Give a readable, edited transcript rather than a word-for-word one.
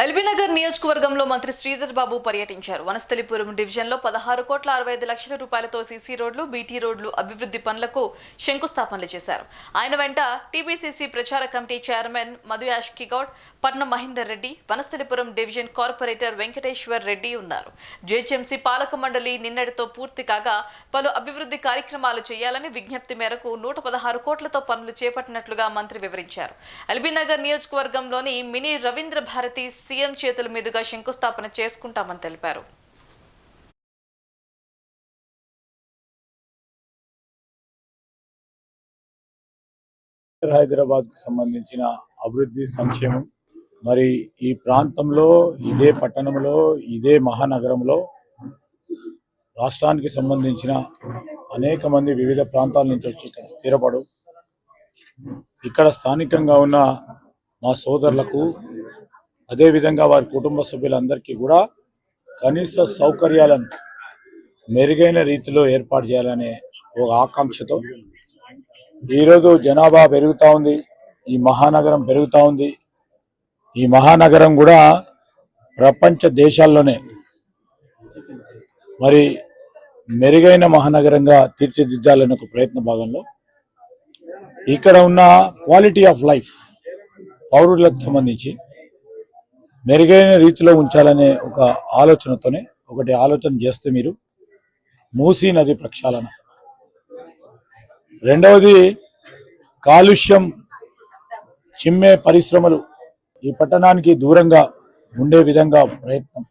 ఎల్బీనగర్ నియోజకవర్గంలో మంత్రి శ్రీధర్ బాబు పర్యటించారు. వనస్థలిపురం డివిజన్లో 16,65 రూపాయలతో సీసీ రోడ్లు, బీటీ రోడ్లు అభివృద్ధి పనులకు శంకుస్థాపనలు చేశారు. ఆయన వెంట టీపీసీసీ ప్రచార కమిటీ చైర్మన్ మధు యాష్కి గౌడ్, పట్నం మహేందర్ రెడ్డి, వనస్థలిపురం డివిజన్ కార్పొరేటర్ వెంకటేశ్వర్ రెడ్డి ఉన్నారు. జీహెచ్ఎంసీ పాలక మండలి నిన్నటితో పూర్తి కాగా పలు అభివృద్ధి కార్యక్రమాలు చేయాలని విజ్ఞప్తి మేరకు 116 కోట్లతో పనులు చేపట్టినట్లుగా మంత్రి వివరించారు. ఎల్బీనగర్ నియోజకవర్గంలోని మినీ రవీంద్ర భారతి సీఎం చేతుల మీదుగా శంకుస్థాపన చేసుకుంటామని తెలిపారు. హైదరాబాద్ కు సంబంధించిన అభివృద్ధి సంక్షేమం మరి ఈ ప్రాంతంలో ఇదే పట్టణంలో ఇదే మహానగరంలో రాష్ట్రానికి సంబంధించిన అనేక మంది వివిధ ప్రాంతాల నుంచి వచ్చి ఇక్కడ స్థిరపడు ఇక్కడ స్థానికంగా ఉన్న మా సోదరులకు అదేవిధంగా వారి కుటుంబ సభ్యులందరికీ కూడా కనీస సౌకర్యాలను మెరుగైన రీతిలో ఏర్పాటు చేయాలనే ఒక ఆకాంక్షతో ఈరోజు జనాభా పెరుగుతూ ఉంది, ఈ మహానగరం పెరుగుతూ ఉంది. ఈ మహానగరం కూడా ప్రపంచ దేశాల్లోనే మరి మెరుగైన మహానగరంగా తీర్చిదిద్దాలనే ఒక ప్రయత్న భాగంలో ఇక్కడ ఉన్న క్వాలిటీ ఆఫ్ లైఫ్ పౌరులకు సంబంధించి మెరుగైన రీతిలో ఉంచాలనే ఒక ఆలోచనతోనే ఒకటి ఆలోచన చేస్తే మీరు మూసీ నది ప్రక్షాళన, రెండవది కాలుష్యం చిమ్మే పరిశ్రమలు ఈ పట్టణానికి దూరంగా ఉండే విధంగా ప్రయత్నం,